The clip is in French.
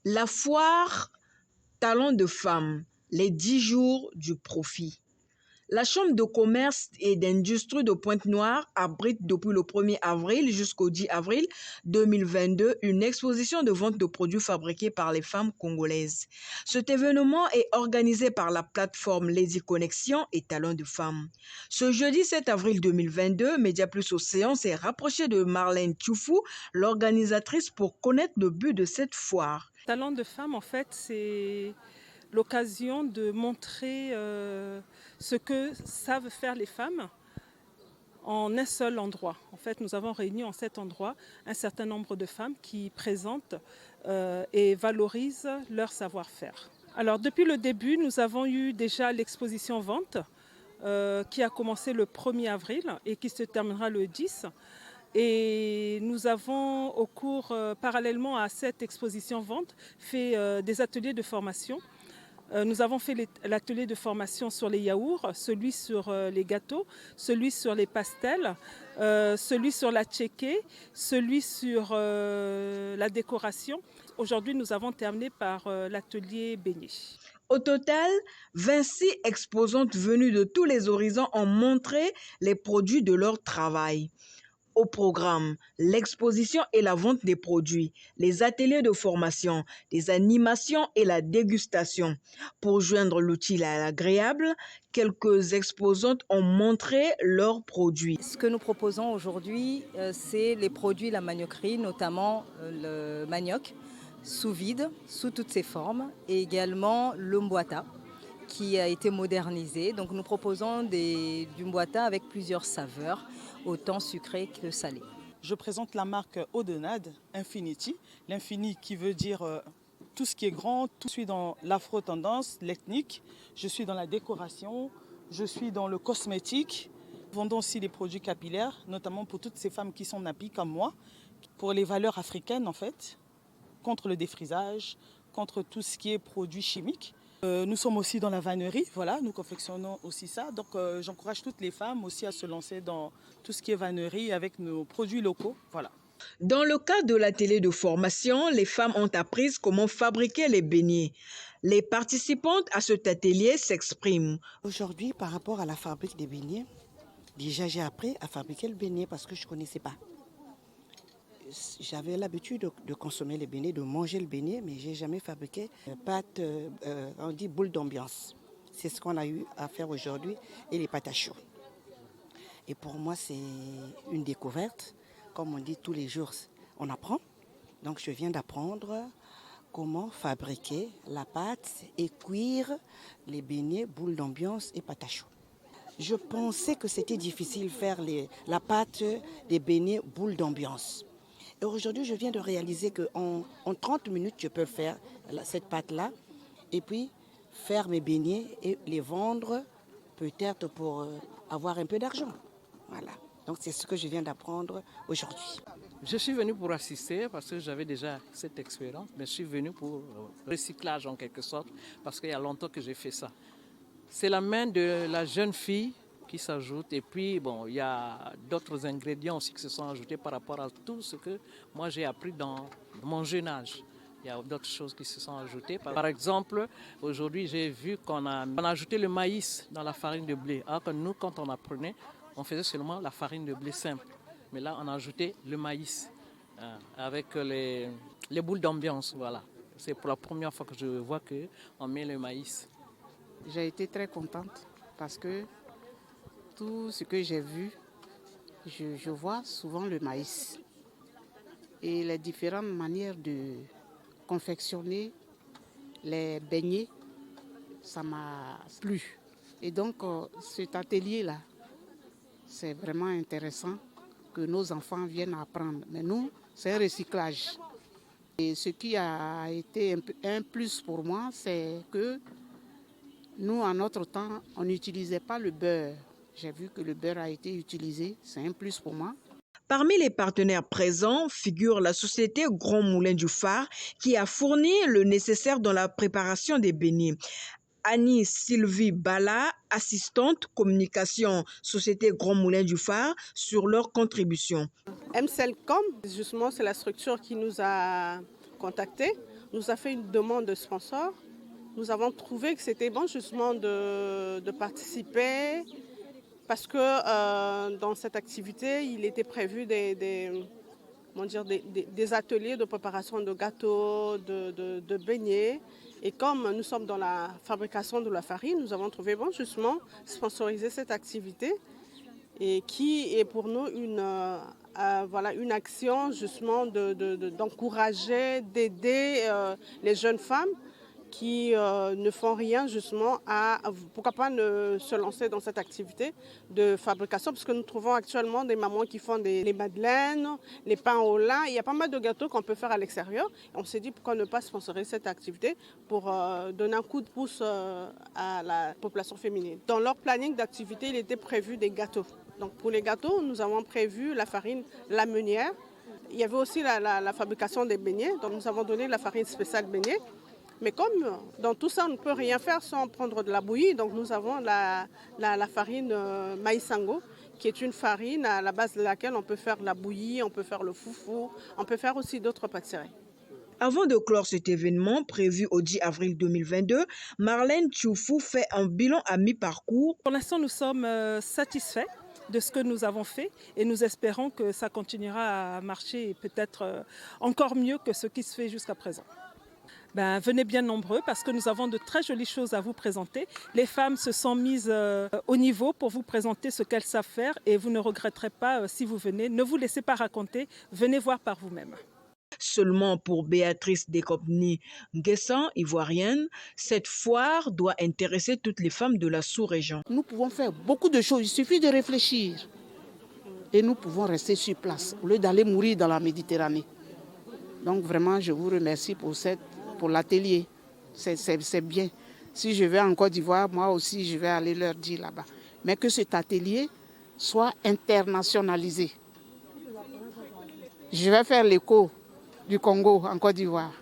La foire Talents de femmes, les 10 jours du profit. La Chambre de commerce et d'industrie de Pointe-Noire abrite depuis le 1er avril jusqu'au 10 avril 2022 une exposition de vente de produits fabriqués par les femmes congolaises. Cet événement est organisé par la plateforme Lady Connexion et Talents de femmes. Ce jeudi 7 avril 2022, Média Plus Océan s'est rapproché de Marlène Tchoufou, l'organisatrice, pour connaître le but de cette foire. Talents de femmes, en fait, c'est l'occasion de montrer ce que savent faire les femmes en un seul endroit. En fait, nous avons réuni en cet endroit un certain nombre de femmes qui présentent et valorisent leur savoir-faire. Alors, depuis le début, nous avons eu déjà l'exposition vente qui a commencé le 1er avril et qui se terminera le 10. Et nous avons, parallèlement à cette exposition vente, fait des ateliers de formation. Nous avons fait l'atelier de formation sur les yaourts, celui sur les gâteaux, celui sur les pastels, celui sur la tchéké, celui sur la décoration. Aujourd'hui, nous avons terminé par l'atelier beignet. Au total, 26 exposantes venues de tous les horizons ont montré les produits de leur travail. Au programme, l'exposition et la vente des produits, les ateliers de formation, des animations et la dégustation. Pour joindre l'utile à l'agréable, quelques exposantes ont montré leurs produits. Ce que nous proposons aujourd'hui, c'est les produits de la manioquerie, notamment le manioc sous vide, sous toutes ses formes, et également le mbouata qui a été modernisé. Donc nous proposons du mbouata avec plusieurs saveurs, autant sucré que salé. Je présente la marque Audenade Infinity. L'infini qui veut dire tout ce qui est grand. Je suis dans l'afro-tendance, l'ethnique. Je suis dans la décoration. Je suis dans le cosmétique. Nous vendons aussi des produits capillaires, notamment pour toutes ces femmes qui sont nappies comme moi, pour les valeurs africaines en fait, contre le défrisage, contre tout ce qui est produits chimiques. Nous sommes aussi dans la vannerie, voilà, nous confectionnons aussi ça. Donc j'encourage toutes les femmes aussi à se lancer dans tout ce qui est vannerie avec nos produits locaux, voilà. Dans le cadre de l'atelier de formation, les femmes ont appris comment fabriquer les beignets. Les participantes à cet atelier s'expriment. Aujourd'hui, par rapport à la fabrique des beignets, déjà j'ai appris à fabriquer le beignet parce que je ne connaissais pas. J'avais l'habitude de consommer les beignets, de manger le beignet, mais je n'ai jamais fabriqué pâte, on dit boule d'ambiance. C'est ce qu'on a eu à faire aujourd'hui, et les pâtes à chaud. Et pour moi, c'est une découverte. Comme on dit tous les jours, on apprend. Donc je viens d'apprendre comment fabriquer la pâte et cuire les beignets, boule d'ambiance et pâte à chaud. Je pensais que c'était difficile de faire la pâte des beignets, boule d'ambiance. Et aujourd'hui, je viens de réaliser qu'en 30 minutes, je peux faire cette pâte-là et puis faire mes beignets et les vendre peut-être pour avoir un peu d'argent. Voilà. Donc c'est ce que je viens d'apprendre aujourd'hui. Je suis venue pour assister parce que j'avais déjà cette expérience, mais je suis venue pour recyclage en quelque sorte parce qu'il y a longtemps que j'ai fait ça. C'est la main de la jeune fille qui s'ajoute et puis bon, il y a d'autres ingrédients aussi qui se sont ajoutés par rapport à tout ce que moi j'ai appris dans mon jeune âge. Il y a d'autres choses qui se sont ajoutées. Par exemple, aujourd'hui j'ai vu qu'on a ajouté le maïs dans la farine de blé. Alors que nous, quand on apprenait, on faisait seulement la farine de blé simple. Mais là, on a ajouté le maïs avec les boules d'ambiance. Voilà. C'est pour la première fois que je vois qu'on met le maïs. J'ai été très contente parce que tout ce que j'ai vu, je vois souvent le maïs. Et les différentes manières de confectionner les beignets, ça m'a plu. Et donc, cet atelier-là, c'est vraiment intéressant que nos enfants viennent apprendre. Mais nous, c'est un recyclage. Et ce qui a été un plus pour moi, c'est que nous, en notre temps, on n'utilisait pas le beurre. J'ai vu que le beurre a été utilisé, c'est un plus pour moi. Parmi les partenaires présents figure la société Grand Moulin du Phare qui a fourni le nécessaire dans la préparation des beignets. Annie Sylvie Bala, assistante communication Société Grand Moulin du Phare, sur leur contribution. MCELCOM, justement, c'est la structure qui nous a contactés. nous a fait une demande de sponsor. Nous avons trouvé que c'était bon justement de participer parce que dans cette activité, il était prévu des ateliers de préparation de gâteaux, de beignets. Et comme nous sommes dans la fabrication de la farine, nous avons trouvé bon justement sponsoriser cette activité et qui est pour nous une action justement d'encourager, d'aider les jeunes femmes qui ne font rien justement pourquoi pas ne se lancer dans cette activité de fabrication, parce que nous trouvons actuellement des mamans qui font les madeleines, les pains au lait. Il y a pas mal de gâteaux qu'on peut faire à l'extérieur. On s'est dit pourquoi ne pas sponsoriser cette activité pour donner un coup de pouce à la population féminine. Dans leur planning d'activité, il était prévu des gâteaux. Donc pour les gâteaux, nous avons prévu la farine la meunière. Il y avait aussi la fabrication des beignets, donc nous avons donné la farine spéciale beignet. Mais comme dans tout ça, on ne peut rien faire sans prendre de la bouillie, donc nous avons la farine maïsango, qui est une farine à la base de laquelle on peut faire la bouillie, on peut faire le foufou, on peut faire aussi d'autres pâtisseries. Avant de clore cet événement prévu au 10 avril 2022, Marlène Tchoufou fait un bilan à mi-parcours. Pour l'instant, nous sommes satisfaits de ce que nous avons fait et nous espérons que ça continuera à marcher et peut-être encore mieux que ce qui se fait jusqu'à présent. Venez bien nombreux parce que nous avons de très jolies choses à vous présenter. Les femmes se sont mises au niveau pour vous présenter ce qu'elles savent faire et vous ne regretterez pas si vous venez. Ne vous laissez pas raconter, venez voir par vous-même. Seulement pour Béatrice Dekopni-Nguessan, ivoirienne, cette foire doit intéresser toutes les femmes de la sous-région. Nous pouvons faire beaucoup de choses, il suffit de réfléchir. Et nous pouvons rester sur place au lieu d'aller mourir dans la Méditerranée. Donc vraiment, je vous remercie pour l'atelier. C'est bien. Si je vais en Côte d'Ivoire, moi aussi, je vais aller leur dire là-bas. Mais que cet atelier soit internationalisé. Je vais faire l'écho du Congo en Côte d'Ivoire.